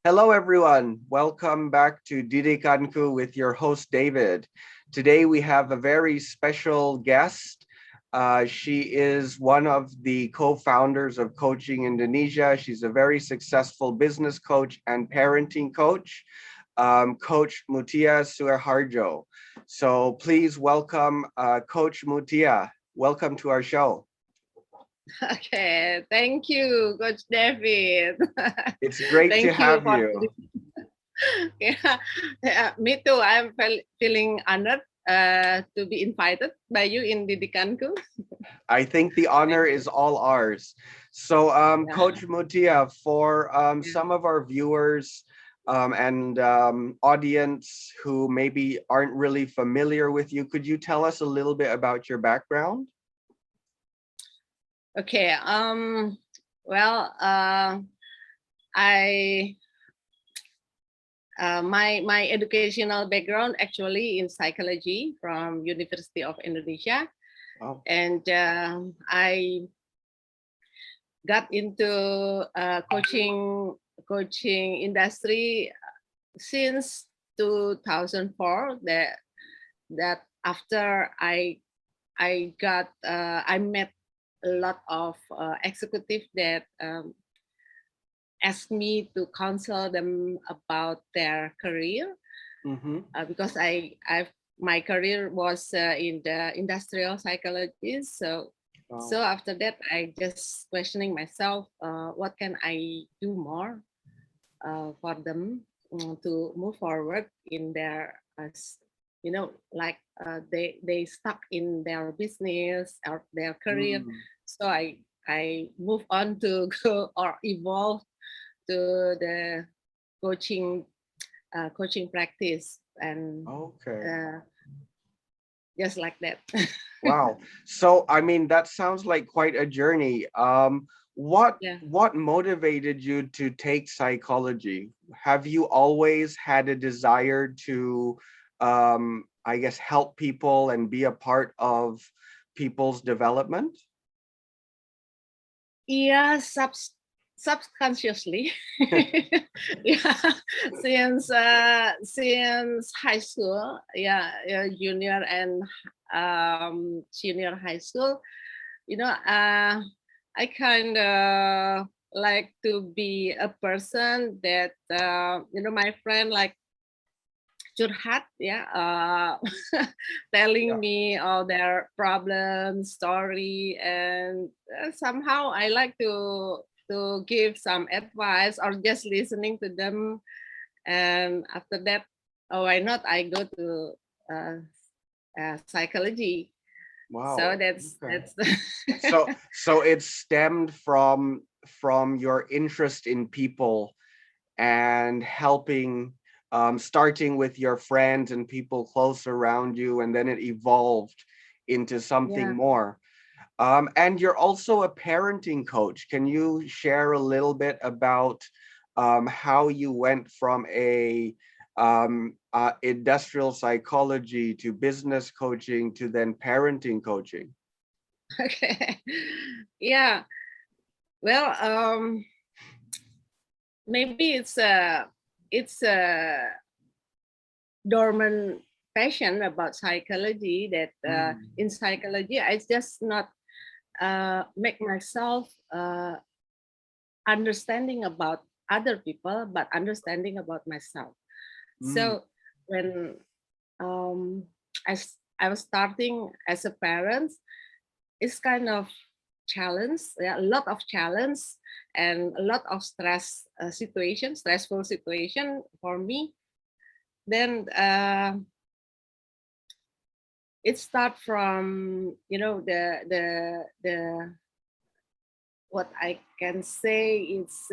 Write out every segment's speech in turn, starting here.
Hello, everyone. Welcome back to Didikanku with your host, David. Today, we have a very special guest. She is one of the co-founders of Coaching Indonesia. She's a very successful business coach and parenting coach, Coach Mutia Suharjo. So please welcome Coach Mutia. Welcome to our show. Okay, thank you, Coach David. It's great to Thank you have for you. yeah, me too. I'm feeling honored to be invited by you in Didikanku. I think the honor Thank you. is all ours. So, Yeah, Coach Mutia, for yeah. some of our viewers and audience who maybe aren't really familiar with you, could you tell us a little bit about your background? Okay. Well, I my educational background actually in psychology from University of Indonesia, Oh, and I got into coaching industry since 2004. That after I met a lot of executives that asked me to counsel them about their career, mm-hmm. because I my career was in the industrial psychology. So Oh, after that, I just questioning myself, what can I do more for them, to move forward in their, like they stuck in their business or their career. mm, So I move on to go or evolve to the coaching coaching practice, and okay. uh, just like that. Wow. So, I mean, that sounds like quite a journey. What Yeah. what motivated you to take psychology? Have you always had a desire to, I guess, help people and be a part of people's development? Yeah, subconsciously. Yeah, since high school, yeah, junior and senior high school, I kind of like to be a person that my friend like curhat, yeah, telling Yeah. me all their problems, story, and somehow I like to give some advice or just listening to them. And after that, oh, why not? I go to uh, psychology. So Wow. Okay. that's So it stemmed from your interest in people and helping, starting with your friends and people close around you, and then it evolved into something yeah. more. And you're also a parenting coach. Can you share a little bit about how you went from a industrial psychology to business coaching to then parenting coaching? Okay. Yeah. Well, maybe it's a dormant passion about psychology that Mm, in psychology I just not make myself understanding about other people but understanding about myself. mm, So when um, I was starting as a parent, it's kind of challenge, yeah, a lot of challenge and a lot of stressful situation for me. Then it start from the what I can say is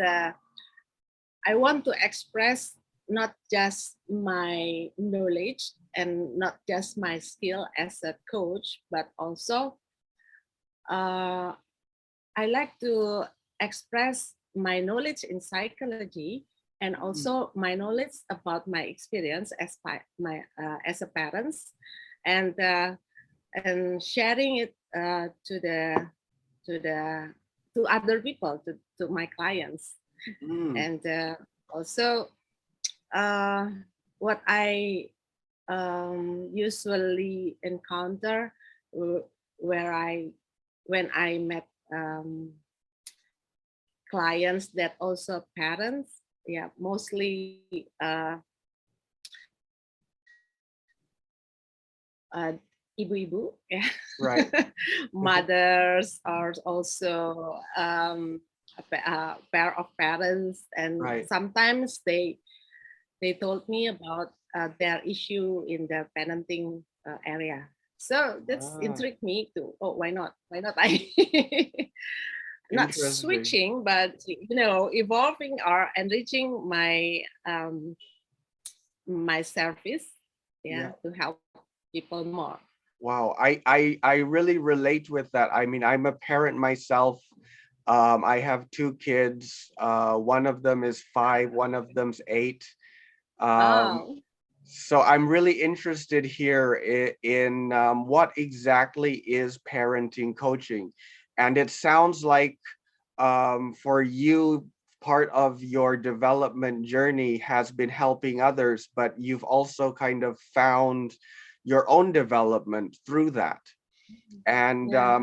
I want to express not just my knowledge and not just my skill as a coach, but also uh, I like to express my knowledge in psychology and mm. also my knowledge about my experience as as a parent, and sharing it to the to other people, to my clients. Mm. And Also, uh, what I usually encounter uh, where I when I met clients that also parents, yeah, mostly ibu-ibu, yeah. Right. Mothers are also a pair of parents, and Right. sometimes they told me about their issue in the parenting area. So that's Ah, intrigued me too. Oh, why not? Why not I not interesting. switching, but evolving or enriching my service, yeah, Yeah. to help people more. Wow. I really relate with that. I mean, I'm a parent myself. I have two kids. One of them is 5, one of them's 8. Um, Oh, so I'm really interested here in what exactly is parenting coaching. And it sounds like for you, part of your development journey has been helping others, but you've also kind of found your own development through that. And yeah.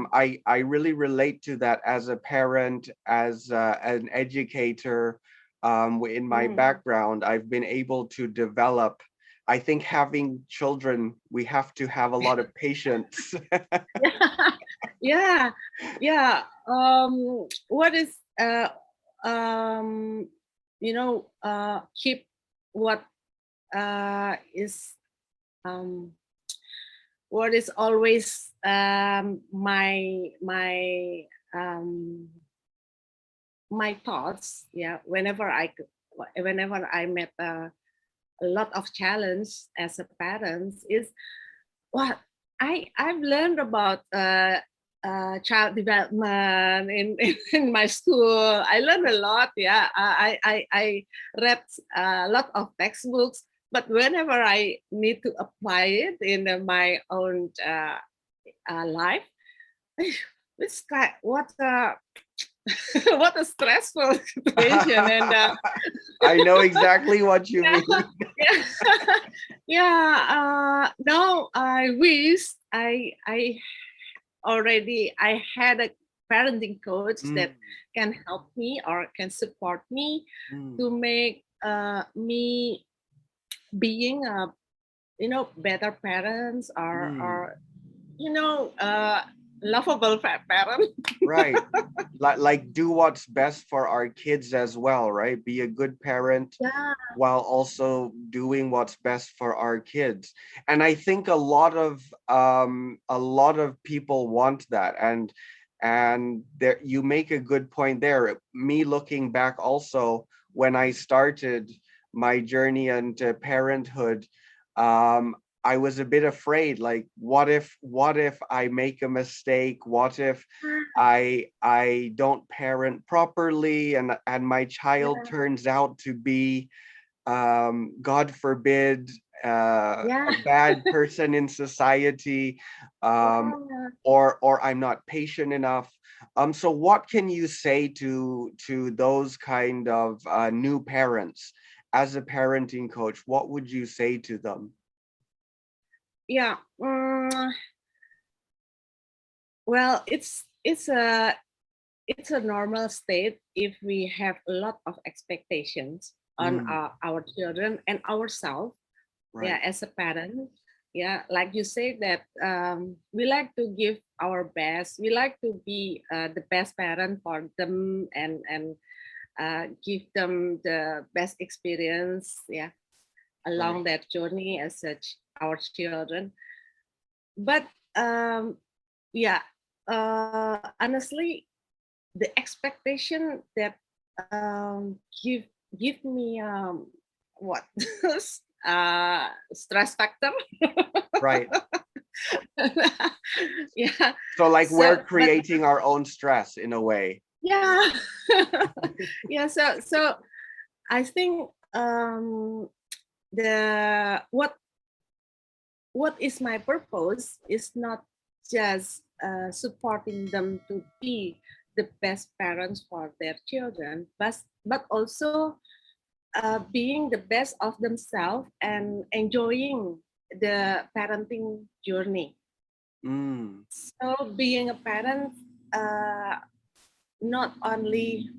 I really relate to that as a parent, as an educator. In my Mm. background, I've been able to develop. I think having children, we have to have a lot of patience. Yeah, yeah, yeah. What is um, keep what is um what is always um my thoughts. Yeah, whenever I met a lot of challenge as a parent is what I've learned about child development in my school. I learned a lot. Yeah, I read a lot of textbooks, but whenever I need to apply it in my own life, it's kind what what a stressful situation. And I know exactly what you yeah, mean. yeah, yeah. Now I wish I had a parenting coach that Mm, can help me or can support me mm, to make me being a better parents, mm. or lovable parent. Right. Like do what's best for our kids as well, right? Be a good parent Yeah, while also doing what's best for our kids. And I think a lot of people want that. And there you make a good point there. Me looking back also when I started my journey into parenthood, um I was a bit afraid, like what if I make a mistake? What if I don't parent properly and my child yeah, turns out to be God forbid, yeah, a bad person in society, um, yeah. or I'm not patient enough. So what can you say to those kind of new parents as a parenting coach? What would you say to them? Yeah. Well, it's a normal state if we have a lot of expectations on Mm, our children and ourselves. Yeah, right, as a parent. Yeah, like you say that we like to give our best. We like to be the best parent for them, and give them the best experience. Yeah, right. along that journey as such our children. But yeah, honestly, the expectation that give me what stress factor. Right. Yeah. So like we're So, but creating our own stress in a way. yeah, yeah. So I think the what is my purpose is not just supporting them to be the best parents for their children, but also being the best of themselves and enjoying the parenting journey. Mm. So being a parent, not only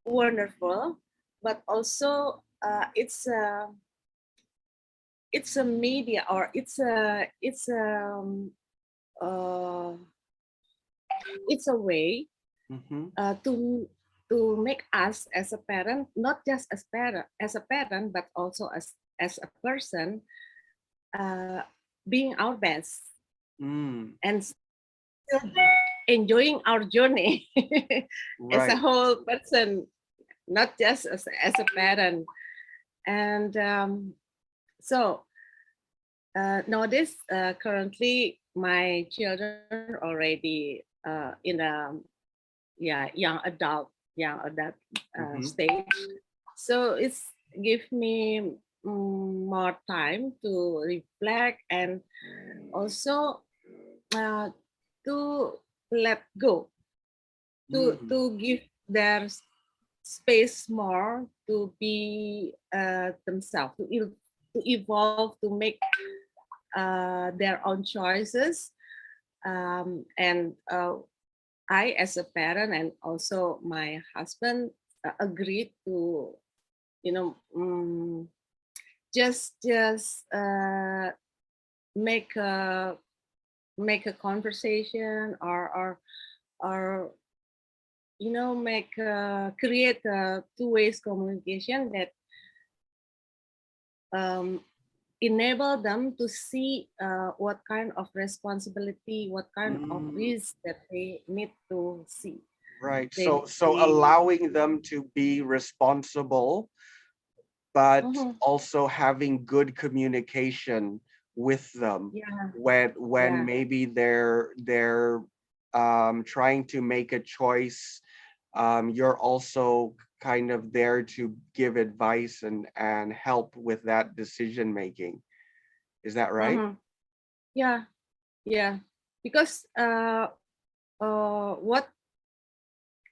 wonderful, but also it's a media, or uh, it's a way Mm-hmm. to make us as a parent, not just as a parent, but also as a person, uh, being our best Mm. and still enjoying our journey as a Right. whole person, not just as a parent. And so nowadays, currently, my children already in a young adult Mm-hmm. stage. So it's give me more time to reflect and also uh, to let go, Mm. to give their space more to be themselves, to evolve, to make their own choices. And I, as a parent, and also my husband, agreed to, you know, just make a make a conversation, or make create a two ways communication that um, enable them to see what kind of responsibility, what kind of Mm. risk that they need to see. Right. They So they allowing them to be responsible, but Mhm. also having good communication with them Yeah, when yeah. maybe they're trying to make a choice. You're also kind of there to give advice and help with that decision making. Is that right? Mhm. Yeah, yeah. Because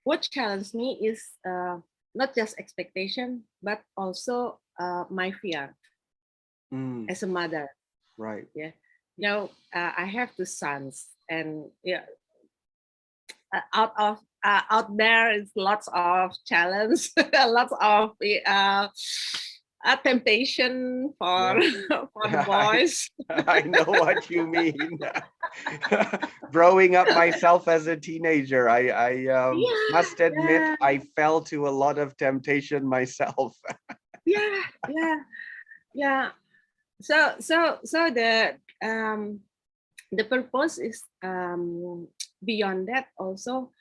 what challenged me is not just expectation, but also my fear Mm, as a mother. right. Yeah, I have two sons, and yeah, out there is lots of challenge, lots of temptation for Yeah. for the boys. I know what you mean. Growing up myself as a teenager, I Yeah, must admit yeah, I fell to a lot of temptation myself. yeah, yeah, yeah. So the purpose is beyond that also,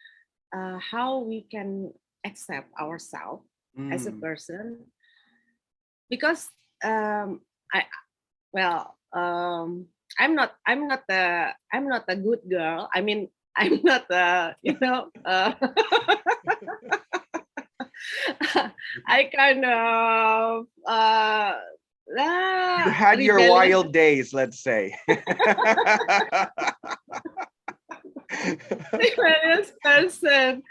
how we can accept ourselves as a Mm, person, because I well I'm not a good girl. I mean, I'm not I kind of you had your rebellious wild days, let's say. rebellious person.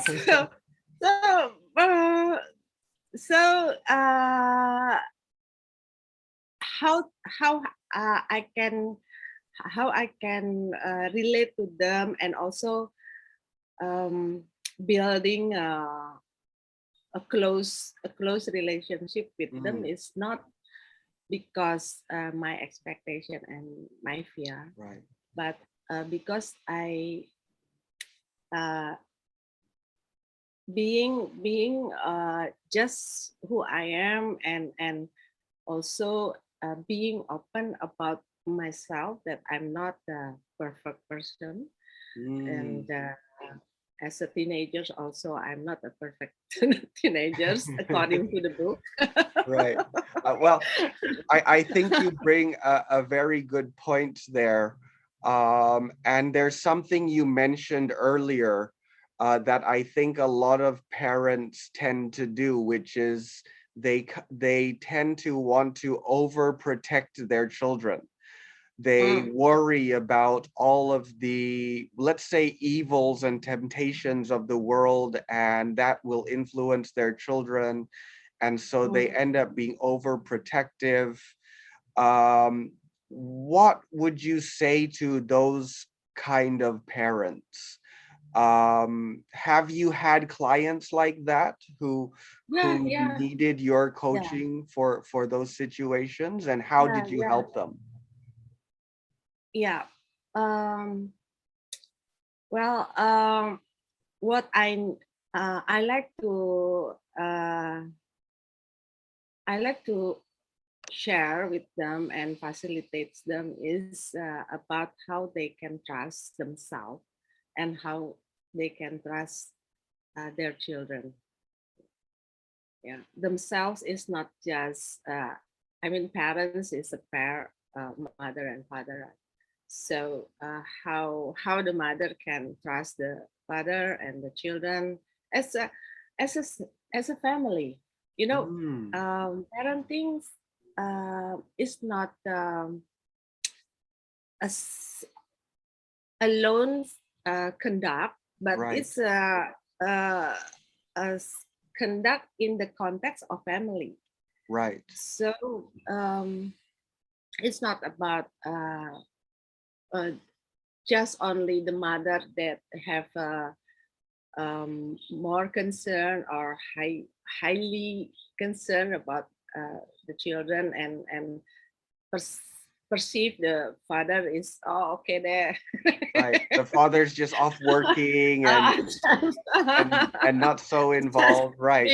So so uh, so how I can relate to them, and also um, building a close relationship with them Mm, is not because my expectation and my fear, right. but because I uh, being just who I am, and also being open about myself, that I'm not a perfect person, and Mm. as a teenager also I'm not a perfect teenagers according to the book. Right. Well, I think you bring a very good point there. And there's something you mentioned earlier that I think a lot of parents tend to do, which is they tend to want to overprotect their children. They Mm. worry about all of the, let's say, evils and temptations of the world, and that will influence their children. And so they Mm. end up being overprotective. Um, what would you say to those kind of parents? Have you had clients like that Yeah, who yeah, needed your yeah, coaching for those situations, and how yeah, did you yeah, help them? yeah. Um, well, what I like to share with them and facilitates them is about how they can trust themselves and how they can trust their children. Yeah, themselves is not just. I mean, parents is a pair, mother and father. Right? So how the mother can trust the father and the children as a as a as a family. You know, Mm, parenting is not a alone conduct, but right, it's a, conduct in the context of family. right, So it's not about uh, just only the mother that have more concern or highly concerned about the children and perceive the father is okay there. right. The father's just off working uh, and not so just involved, right,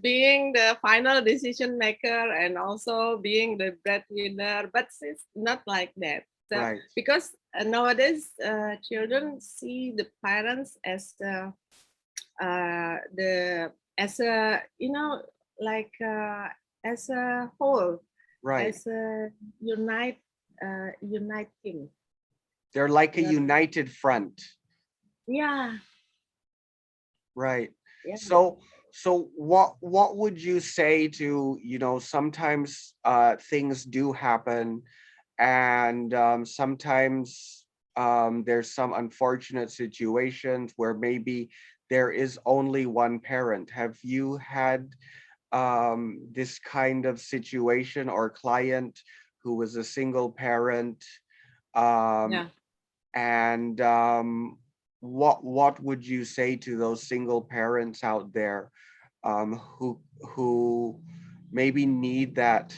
being the final decision maker and also being the breadwinner, but it's not like that. So, right, because nowadays children see the parents as the as a like as a whole, right. as a uniting. They're like a Yeah, united front. yeah, Right. yeah, So what would you say to, sometimes things do happen, and sometimes there's some unfortunate situations where maybe there is only one parent. Have you had this kind of situation or client who was a single parent, um, yeah. and what would you say to those single parents out there, who maybe need that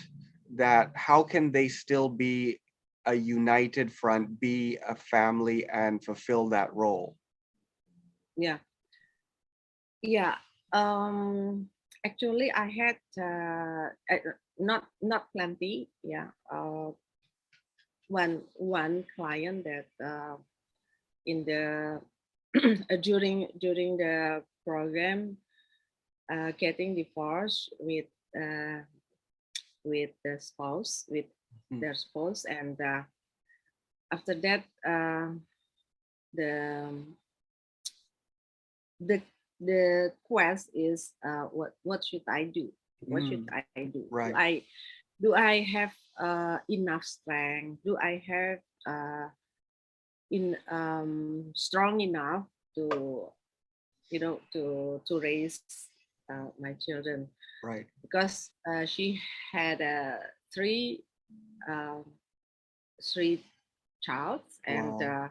how can they still be a united front, be a family, and fulfill that role? Yeah, yeah. Actually, I had not plenty. Yeah, one client that in the during the program getting divorced uh, with the spouse with Mm, their spouse, and after that the the the quest is what should I do? What should mm, I do? right, Do I have enough strength? Do I have in strong enough to to raise my children? right. Because she had um, three child, and Wow.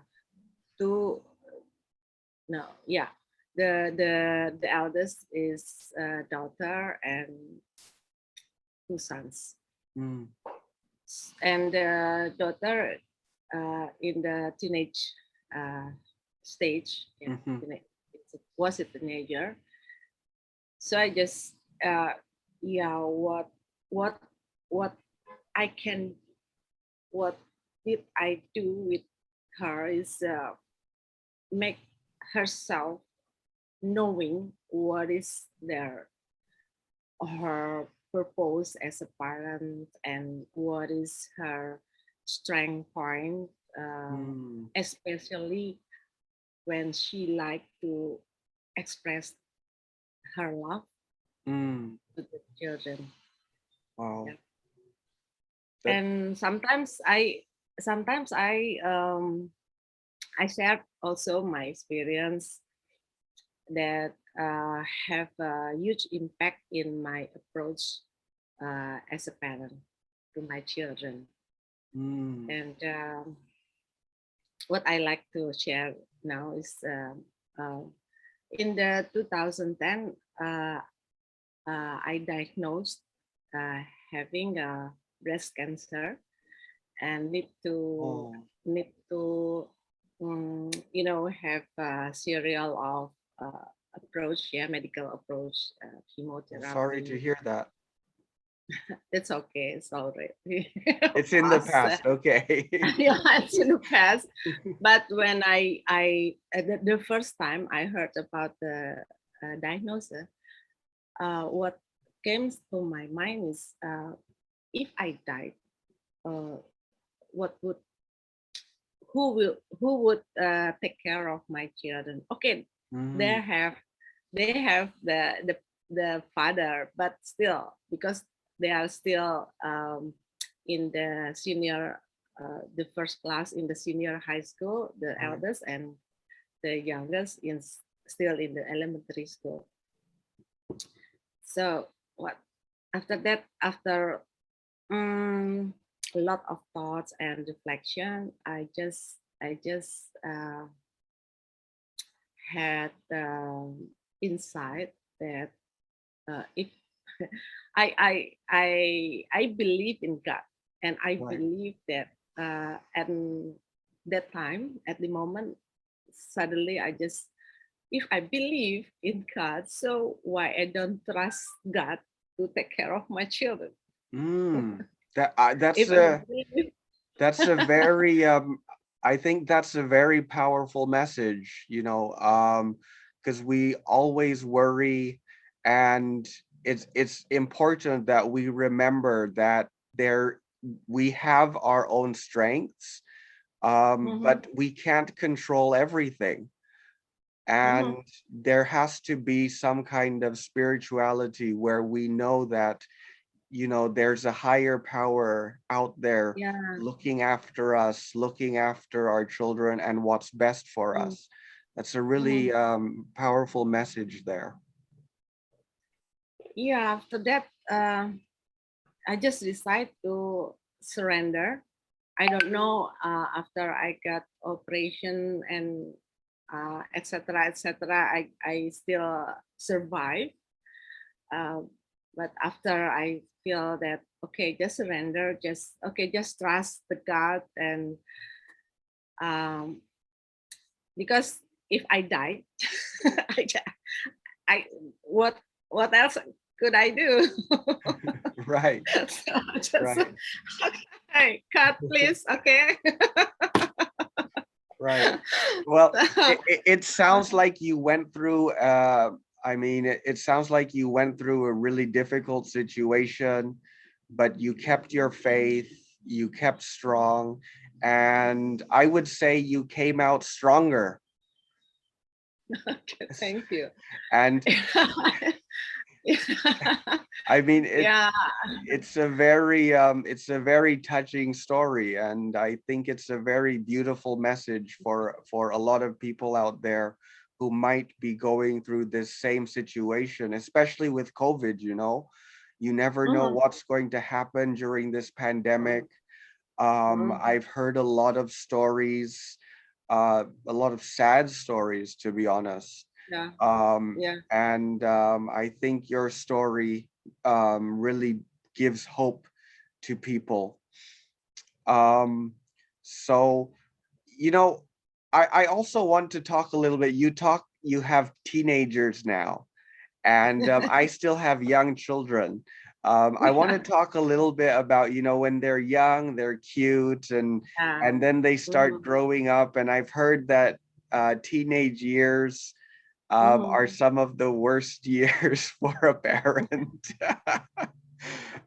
two no yeah the eldest is daughter and two sons, Mm, and the daughter in the teenage uh, stage. Yeah, mhm, it was a teenager. So I just yeah, what what I can what did I do with her is make herself knowing what is their her purpose as a parent and what is her strength point, mm, especially when she like to express her love mm. to the children. Wow. Yeah. That, And sometimes I shared also my experience that have a huge impact in my approach as a parent to my children. mm, And what I like to share now is in the 2010, I diagnosed uh, having breast cancer and oh, need to have a serial of approach, yeah, medical approach, I'm sorry to chemotherapy. hear that. It's okay, it's already It's in the past. past. Okay. Yeah, it's in the past. But when the first time I heard about the diagnosis, what came to my mind is, if I died, uh, what would who would take care of my children? Okay, they Mm, have they have the father, but still, because they are still in the senior, the first class in the senior high school, the right. eldest, and the youngest is still in the elementary school. So what after that, after um, a lot of thoughts and reflection, I just had insight that if I believe in God, and I Right. believe that at that time, at the moment, suddenly I just, if I believe in God, so why I don't trust God to take care of my children? Mm, that If I believe, that's a very I think that's a very powerful message, because we always worry, and it's important that we remember that there we have our own strengths, Mhm, but we can't control everything. And mhm, there has to be some kind of spirituality where we know that there's a higher power out there yeah, looking after us, looking after our children, and what's best for mm, us. That's a really mhm. powerful message there. Yeah. After that, I just decided to surrender. I don't know. After I got operation and etc. I still survive. Uh, but after I feel that, okay, just surrender, just okay, just trust the God, and um, because if I died, I, I what what else could I do? Right, So I just, right, okay, cut, please, okay. right. Well, So, it sounds like you went through, I mean, it sounds like you went through a really difficult situation, but you kept your faith, you kept strong, and I would say you came out stronger. okay, thank you. And I mean, Yeah. it's a very touching story, and I think it's a very beautiful message for a lot of people out there who might be going through this same situation, especially with COVID. You never know Mhm, what's going to happen during this pandemic. mhm. I've heard a lot of stories, a lot of sad stories, to be honest. Yeah, um, yeah. and I think your story really gives hope to people. Um, so, you know, I also want to talk a little bit. You have teenagers now, and I still have young children. I want to Yeah. talk a little bit about, when they're young, they're cute, Yeah. and then they start Mhm, growing up. And I've heard that teenage years are mhm. some of the worst years for a parent.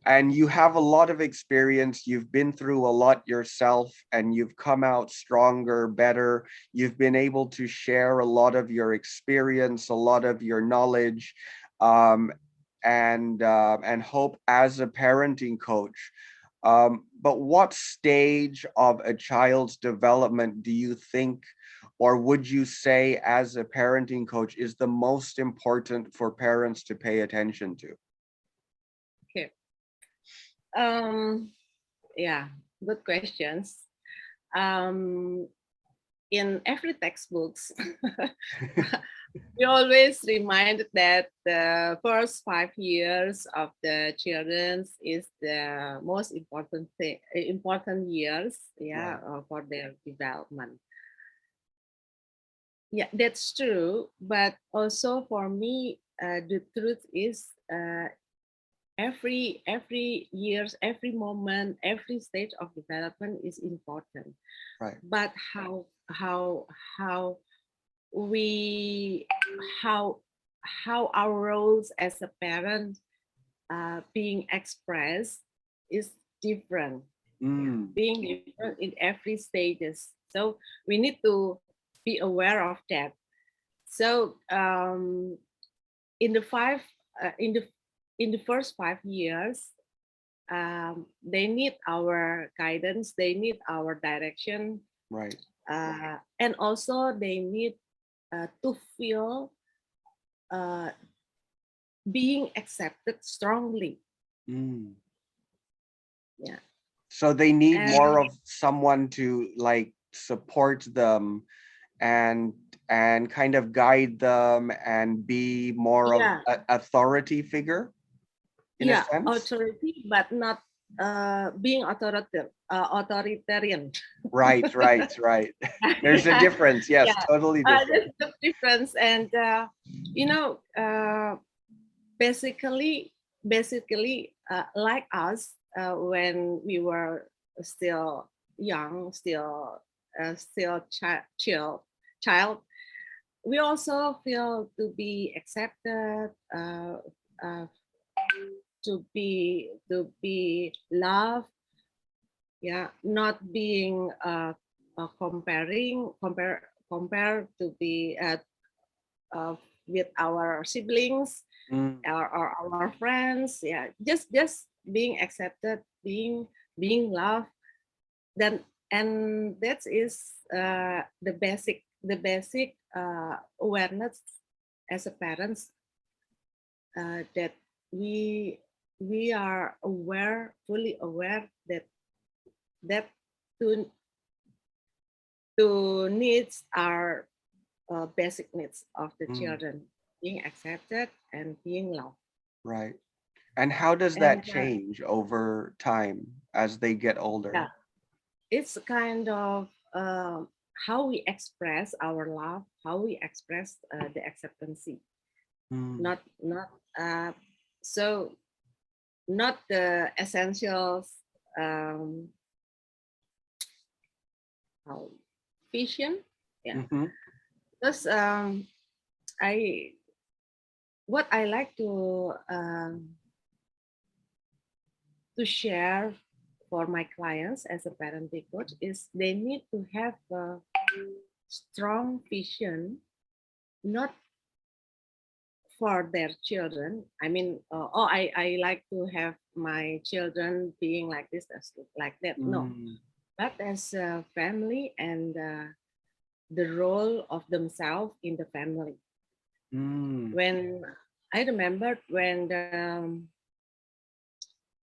And you have a lot of experience. You've been through a lot yourself, and you've come out stronger, better. You've been able to share a lot of your experience, a lot of your knowledge, um, and hope as a parenting coach. But what stage of a child's development do you think, or would you say as a parenting coach, is the most important for parents to pay attention to? Okay. Yeah, good questions. Um, in every textbooks, we always remind that the first 5 years of the children is the most important thing, important years, yeah, Right. for their development. Yeah, that's true. But also for me, the truth is, every years, every moment, every stage of development is important. Right. But how we how how our roles as a parent being expressed is different. Yeah, Mm, being different in every stages. So we need to be aware of that. So in the five in the first 5 years, they need our guidance. They need our direction, right. and also they need to feel uh, being accepted strongly. Mm. Yeah, So they need and more of someone to like support them and kind of guide them and be more of yeah, an authority figure in a yeah, sense. authority, but not being authoritarian. Right, right, right. There's a Yeah, difference. Yes, yeah. totally different. That's the difference, and you know, basically, like us, when we were still young, child, we also feel to be accepted, uh, to be loved. Yeah, not being compare to be uh, with our siblings, Mm, or our friends. Yeah, just being accepted, being loved. Then, and that is the basic awareness as a parents, that we we are aware, fully aware that that to needs are basic needs of the mm, children, being accepted and being loved. right. And how does And that change over time as they get older? yeah, it's kind of how we express our love, how we express the acceptancy, Mm, not so not the essentials, um, how vision. Yeah, hmm. because I what I like to share for my clients as a parenting coach is they need to have a strong vision, not for their children. I mean, I like to have my children being like this, like that. No, Mm, but as a family, and the role of themselves in the family. mm, When I remember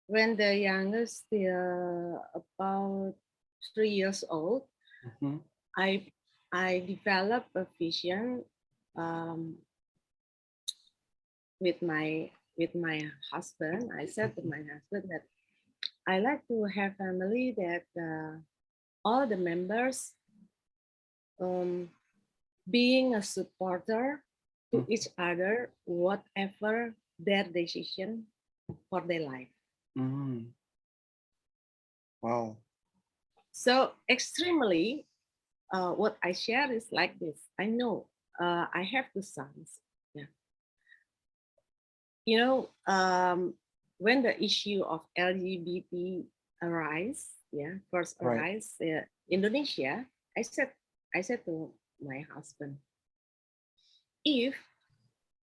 when the youngest, about 3 years old, mhm, I I developed a vision, um, with my husband. I said to my husband that I like to have family that all the members, um, being a supporter to mm, each other, whatever their decision for their life. mm. Wow. So extremely, what I share is like this. I know I have two sons. Yeah, you know, when the issue of LGBT arise, yeah, first Right. arise, Indonesia, I said to my husband, if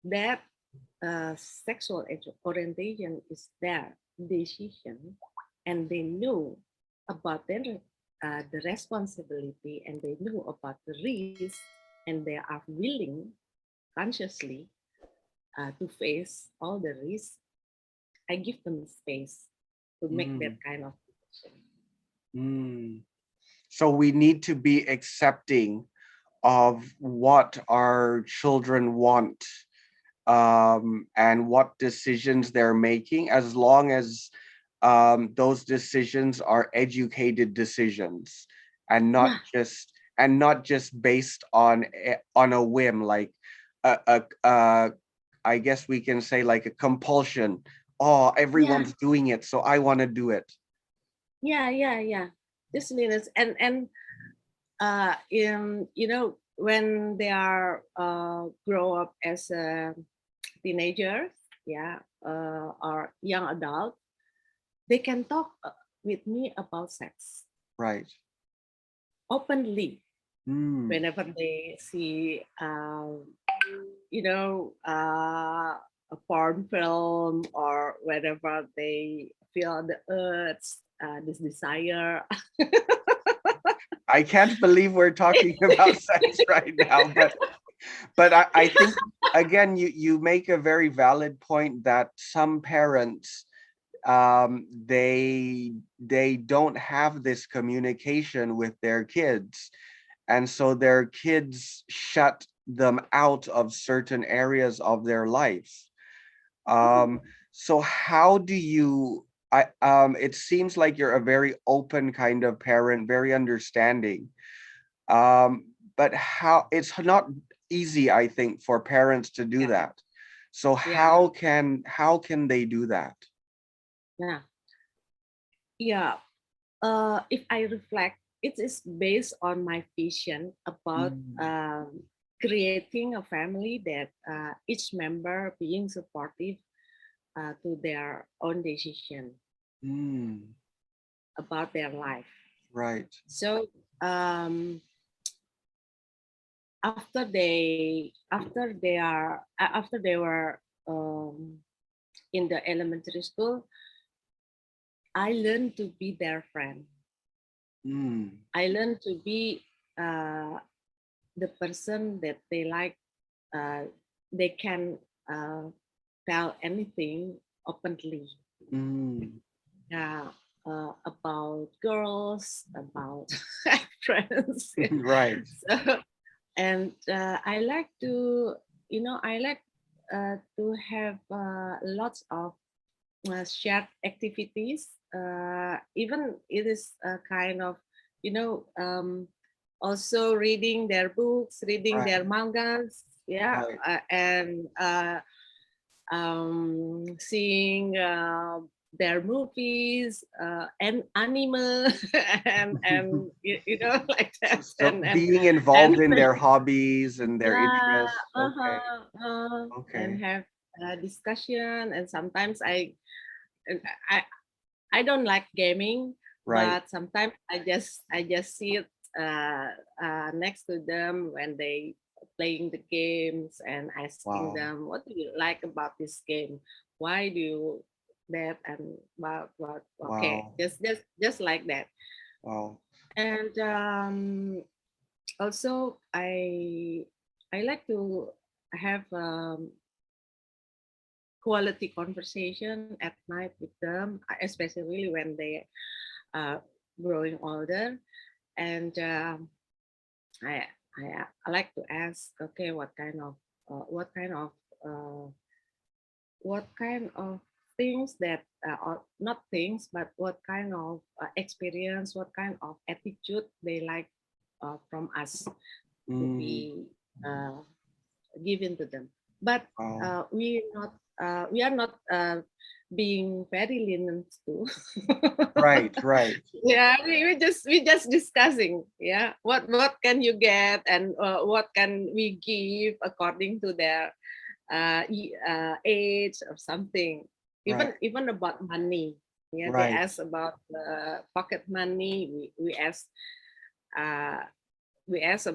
that sexual orientation is their decision, and they knew about the responsibility, and they knew about the risk, and they are willing consciously to face all the risks, I give them space to make that Mm, kind of decision. mm. So we need to be accepting of what our children want, and what decisions they're making, as long as those decisions are educated decisions, and Yeah, not just based on a whim, like a I guess we can say like a compulsion. Oh, yeah, everyone's doing it, so I want to do it. yeah. Just minutes, and when they are grow up as a teenager, yeah, or young adult, they can talk with me about sex Right. openly Mm, whenever they see, a porn film, or whenever they feel the urge, this desire. I can't believe we're talking about sex right now, but I think again you make a very valid point that some parents, they don't have this communication with their kids, and so their kids shut them out of certain areas of their life. um so how do you, it seems like you're a very open kind of parent, very understanding, but how, it's not easy, I think, for parents to do Yeah, that. So yeah, how can they do that? yeah, yeah. If I reflect, it is based on my vision about Mm, creating a family that each member being supportive to their own decision mm, about their life. right. So um, after they were in the elementary school, I learned to be their friend. Mm, I learned to be uh, the person that they like. Uh, they can uh, tell anything openly. mm, About girls, about friends. right. So, and I like to, I like to have lots of shared activities. Even it is a kind of, you know, um, also reading their books, reading their Right. mangas, yeah, Right. and seeing their movies and anime and like that So and being and involved in their hobbies and their yeah, interests. Okay. and Okay. have a discussion. And sometimes I I don't like gaming, Right. but sometimes I just sit next to them when they playing the games and asking Wow. them, what do you like about this game? Why do you that? And what okay, Wow. just like that. Wow. And also I like to have quality conversation at night with them, especially when they uh, growing older. And I, I like to ask, okay, what kind of uh, what kind of things that or not things, but what kind of experience, what kind of attitude they like from us to Mm, be uh, given to them. But wow. we are not being very lenient too. Right. Right. Yeah, we just discussing. Yeah, what can you get, and what can we give according to their age or something. Right. Even about money. Yeah, they Right. ask about pocket money. Uh, we ask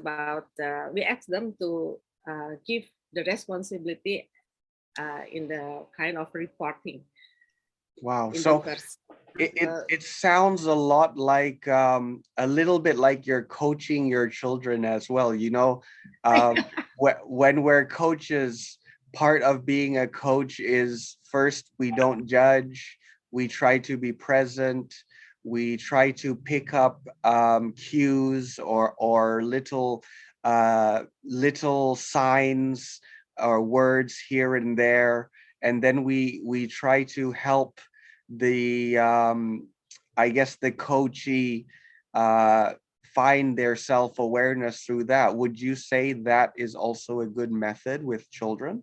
them to give the responsibility in the kind of reporting Wow. in the So first. It sounds a lot like a little bit like you're coaching your children as well. You know, when we're coaches, part of being a coach is first we don't judge, we try to be present, we try to pick up cues or little signs or words here and there, and then we try to help the I guess the coachee uh find their self-awareness through that. Would you say that is also a good method with children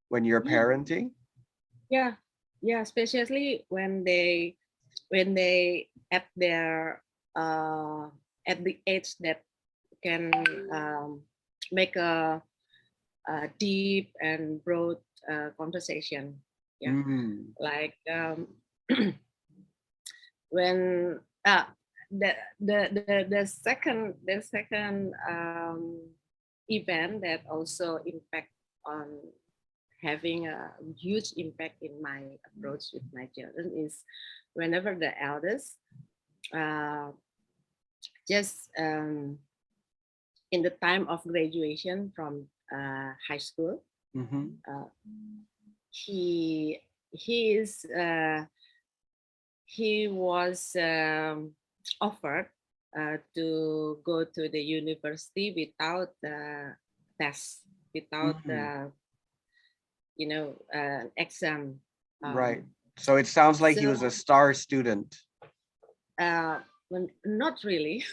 when you're Yeah, parenting? yeah, yeah. Especially when they uh, at the age that can make a deep and broad conversation. Yeah, Mm, like when the second event that also impact on having a huge impact in my approach with my children is whenever the eldest uh, just in the time of graduation from high school, mm-hmm, uh, he he is he was offered to go to the university without the test, without mm, the exam. right. Um, So it sounds like he so was a star student. not really.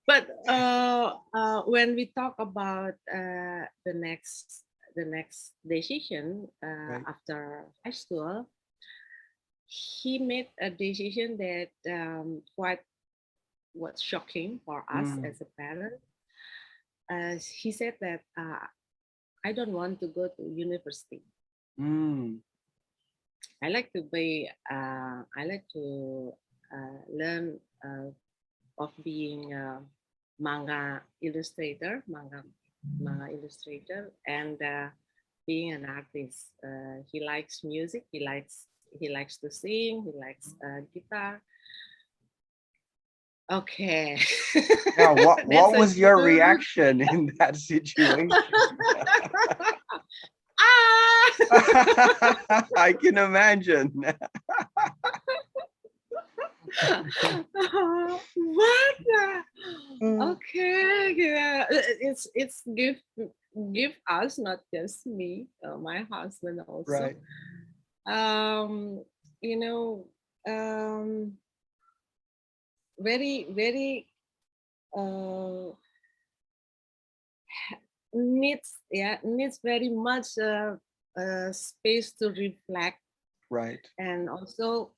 But when we talk about the next decision Right. after high school, he made a decision that quite was shocking for us Mm, as a parent. He said that I don't want to go to university. mm, I like to learn of being a manga illustrator, and being an artist. He likes music. He likes to sing. He likes guitar. Okay, yeah, that's what a was your good. reaction in that situation? Ah! I can imagine. What? Mm, Okay, yeah. It's give us, not just me, my husband also. right. Um, you know, um, very very uh, needs very much space to reflect, Right. and also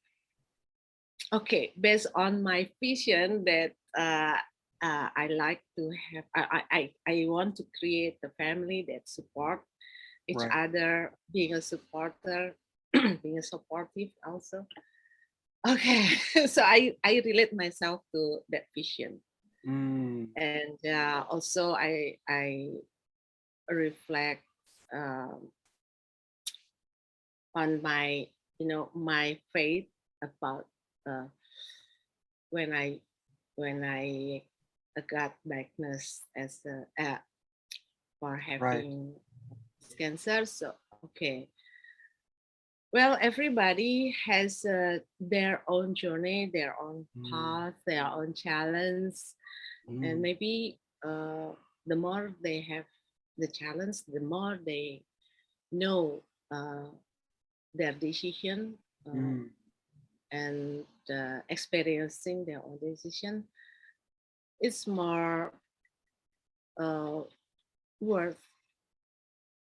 okay, based on my vision that I like to have, I want to create a family that support each Right. other, being a supporter, being a supportive also. Okay, so I relate myself to that vision, Mm, and also I reflect um, on my my faith about uh, when I when I got diagnosed as for right. having cancer. So okay, well, everybody has their own journey, their own Mm, path, their own challenge, and mm, maybe the more they have the challenge, the more they know uh, their decision, mm, and experiencing their own decision is more uh, worth.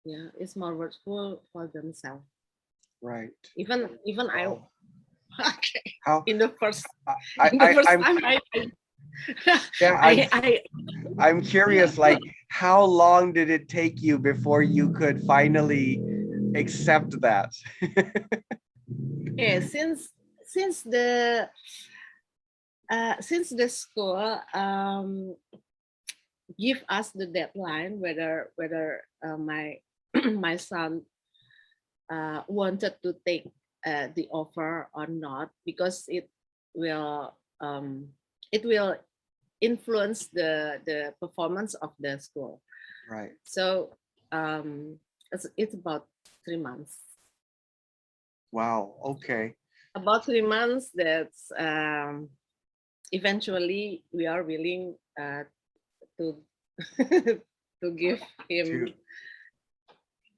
Yeah, it's more worthful for themselves. right. Even I Wow. okay, How in the first I, in the I first I'm time yeah, I I'm curious, like how long did it take you before you could finally accept that? okay, since the school give us the deadline whether my my son wanted to take the offer or not, because will um, it will influence the performance of the school. Right. So it's about 3 months. Wow. Okay. About 3 months. That's eventually we are willing to to give him. To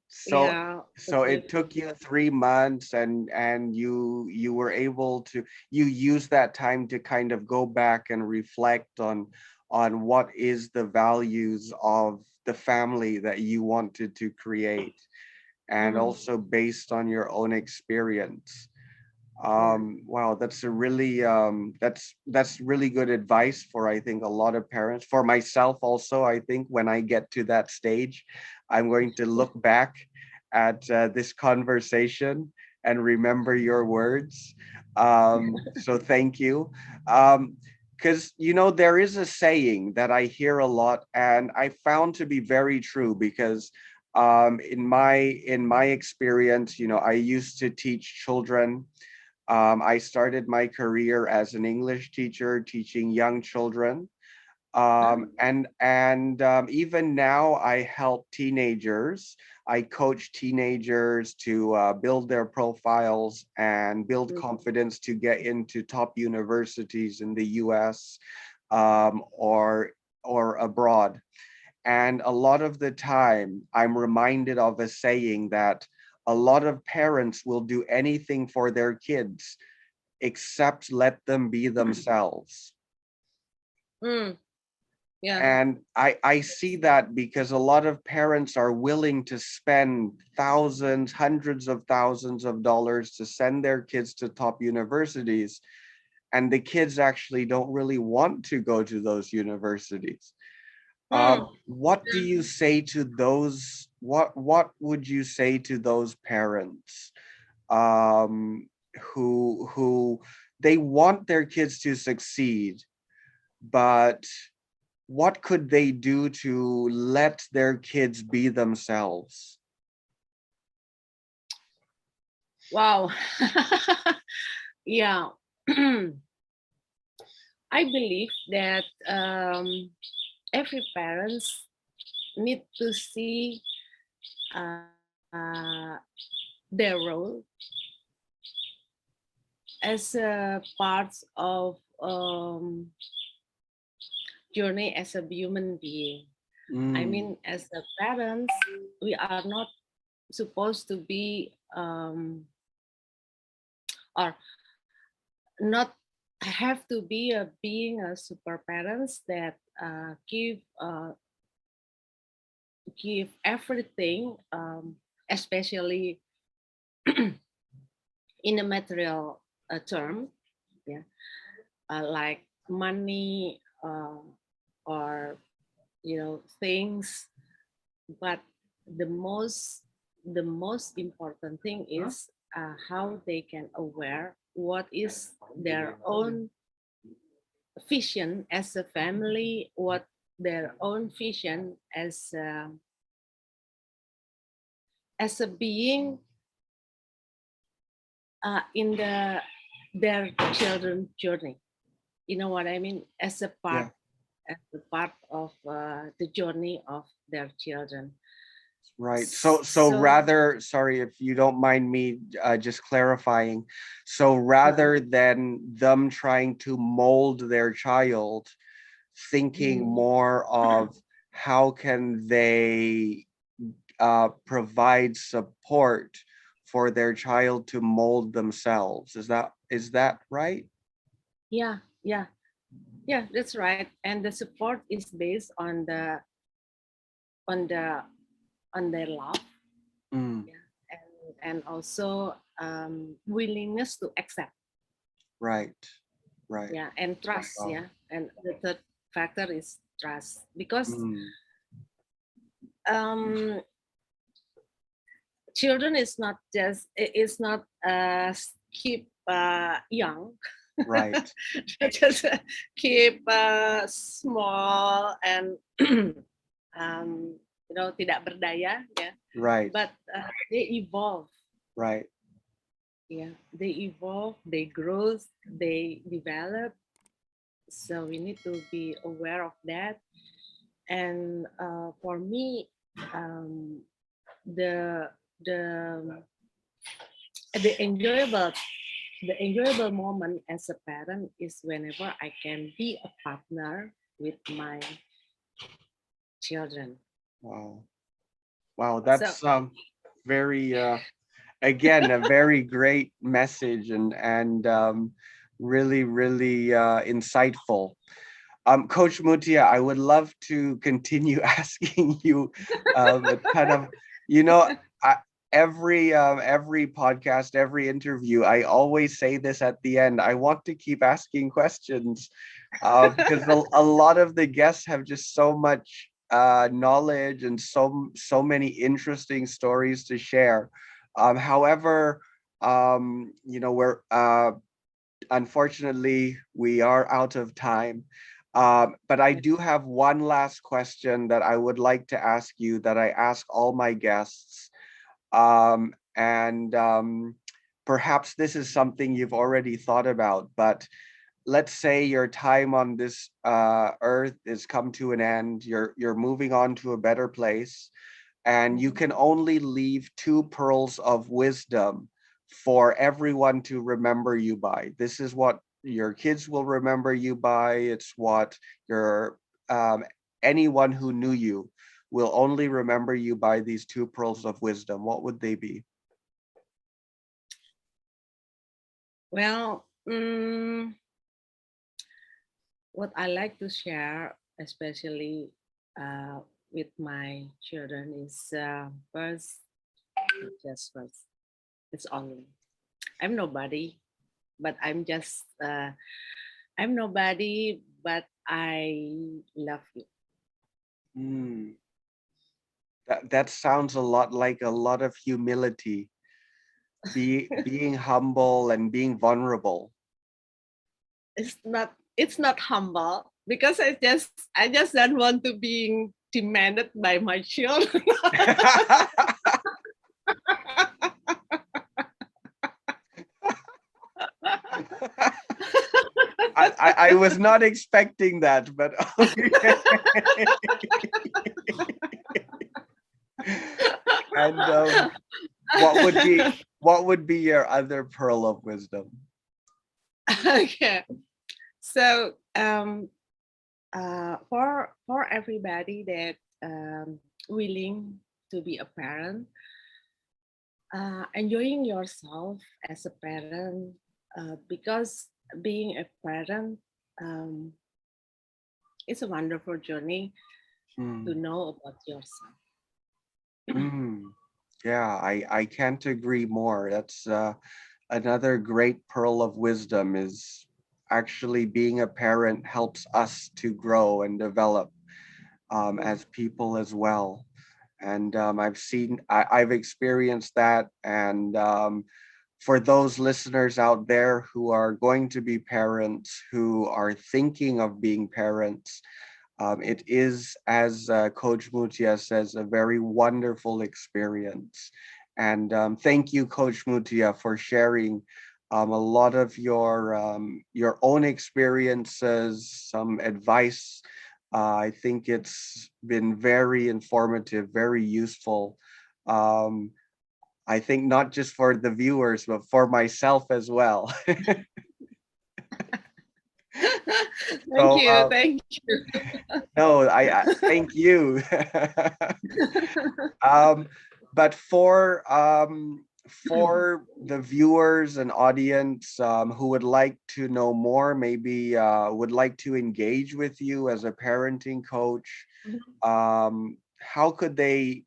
so Yeah, to so give it him. took you 3 months, and you were able to you use that time to kind of go back and reflect on what is the values of the family that you wanted to create, and Mhm. also based on your own experience. Yeah. Wow, that's a really that's really good advice for, I think, a lot of parents. For myself also, I think when I get to that stage, I'm going to look back at this conversation and remember your words. So thank you. Because there is a saying that I hear a lot, and I found to be very true, because in my experience, I used to teach children. I started my career as an English teacher, teaching young children. Ah. And even now, I help teenagers. I coach teenagers to build their profiles and build Mhm. confidence to get into top universities in the US, or abroad. And a lot of the time, I'm reminded of a saying that a lot of parents will do anything for their kids except let them be themselves. Mm. Yeah. And I see that because a lot of parents are willing to spend thousands, hundreds of thousands of dollars to send their kids to top universities. And the kids actually don't really want to go to those universities. Mm. What do you say to those? What would you say to those parents, um, who they want their kids to succeed, but what could they do to let their kids be themselves? Wow. Yeah. I believe that every parents need to see uh, their role as a part of journey as a human being. I Mm, mean, as a parents, we are not supposed to be or not have to be a being a super parents that give everything, especially in a material term, yeah, like money, or things. But the most the most important thing is how they can aware what is their own vision as a family, what their own vision as a being in their children journey. You know what I mean? yeah, As a part of the journey of their children. right. So So rather, sorry if you don't mind me just clarifying. So uh, rather than them trying to mold their child, thinking mhm. more of how can they provide support for their child to mold themselves. Is that right? Yeah, yeah, yeah, that's right. And the support is based on the on their love, Mm, yeah, and also willingness to accept, right, right. yeah, and trust, Wow. yeah. And the third factor is trust, because Mm, um, children is not keep young, right, just keep small and tidak berdaya, yeah. right. But they evolve. Right. Yeah, they evolve, they grow, they develop. So we need to be aware of that. And for me, um, the the the enjoyable the enjoyable moment as a parent is whenever I can be a partner with my children. Wow. Wow. So That's very again a very great message and really really insightful. Coach Mutia, I would love to continue asking you a ton of, you know, I, every podcast, every interview, I always say this at the end. I want to keep asking questions because a lot of the guests have just so much knowledge and so many interesting stories to share. However, we're unfortunately, we are out of time. But I do have one last question that I would like to ask you that I ask all my guests. And perhaps this is something you've already thought about, but let's say your time on this earth is come to an end. You're moving on to a better place and you can only leave two pearls of wisdom for everyone to remember you by. This is what your kids will remember you by. It's what your um, anyone who knew you will only remember you by these two pearls of wisdom. What would they be? well, what I like to share, especially with my children, is first, just first. It's only I'm nobody, but I'm nobody, but I love you. Hmm. That sounds a lot like a lot of humility, being humble and being vulnerable. It's not humble because I just don't want to being demanded by my children. I was not expecting that, but okay. And what would be your other pearl of wisdom? Okay. So for everybody that willing to be a parent, enjoying yourself as a parent, because being a parent um, is a wonderful journey to Mm, know about yourself. mm. Yeah, I can't agree more. That's another great pearl of wisdom is actually being a parent helps us to grow and develop as people as well. And I've experienced that. And for those listeners out there who are going to be parents, who are thinking of being parents, it is, as Coach Mutia says, a very wonderful experience. And thank you, Coach Mutia, for sharing a lot of your own experiences, some advice. I think it's been very informative, very useful. Um, I think not just for the viewers, but for myself as well. Thank So you, thank you. no, I thank you. um, but for the viewers and audience who would like to know more, maybe would like to engage with you as a parenting coach, how could they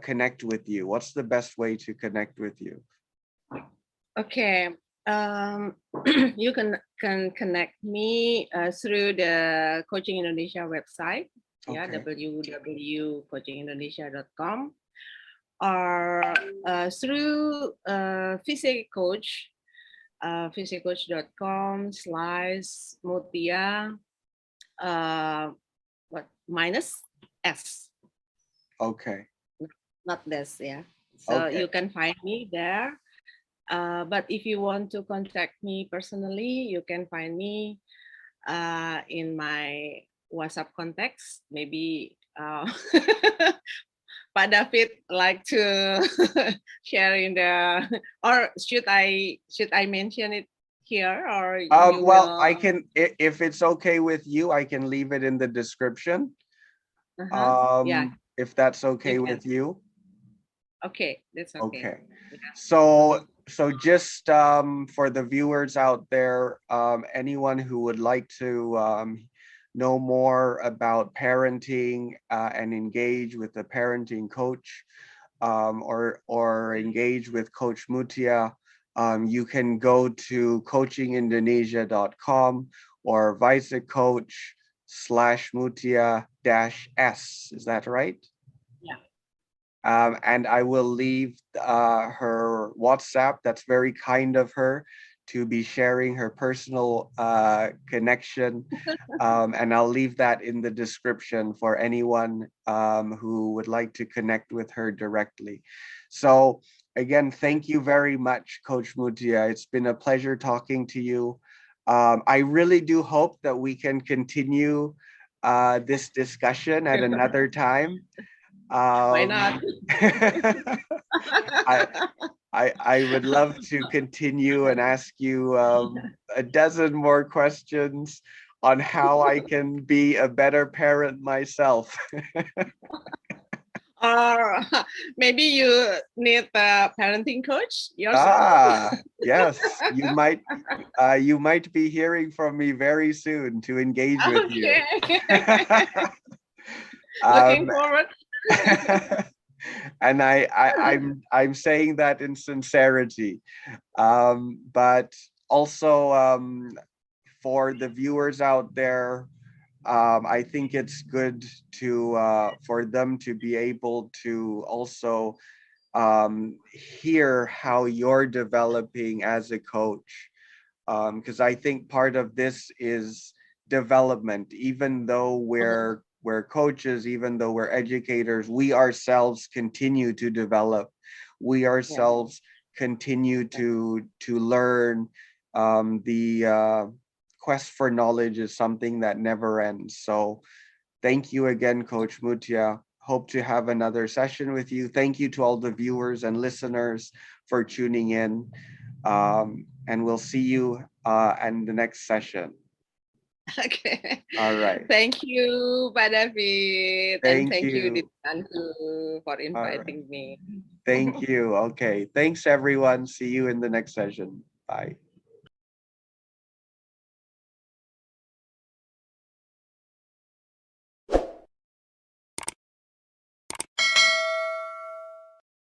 connect with you? What's the best way to connect with you? Okay. Um, you can connect me through the Coaching Indonesia website, yeah, Okay. www.coachingindonesia.com, or through Physicoach, physicoach.com/Mutia, what minus S, Okay. not this, yeah. So Okay. you can find me there. But if you want to contact me personally, you can find me in my WhatsApp contacts. Maybe Pak David like to share in the, or should I mention it here, or you Well, I will? can, if it's okay with you, I can leave it in the description. Yeah, If that's you okay can. with you. Okay, that's okay. Okay. Yeah. So, Mhm. just for the viewers out there, anyone who would like to know more about parenting and engage with a parenting coach, or engage with Coach Mutia, you can go to coachingindonesia.com or vicecoach/Mutia-S. Is that right? Yeah. And I will leave her WhatsApp. That's very kind of her to be sharing her personal connection. And I'll leave that in the description for anyone who would like to connect with her directly. So, again, thank you very much, Coach Mutia. It's been a pleasure talking to you. I really do hope that we can continue this discussion at another time. Why not? Um, I, I would love to continue and ask you a dozen more questions on how I can be a better parent myself. Or maybe you need a parenting coach yourself. Yes, you might be hearing from me very soon to engage with you. Okay. Looking um, forward. and I'm saying that in sincerity. But also, for the viewers out there, I think it's good to for them to be able to also hear how you're developing as a coach, because I think part of this is development. Even though Mhm. we're coaches, even though we're educators, we ourselves continue to develop. We Yeah. ourselves continue to learn. The quest for knowledge is something that never ends. So thank you again, Coach Mutia. Hope to have another session with you. Thank you to all the viewers and listeners for tuning in. And we'll see you in the next session. Okay. All right. Thank you, Pak David, and Thank thank you, you. Didikanku, for All right. inviting me. Thank you. Okay. Thanks, everyone. See you in the next session. Bye.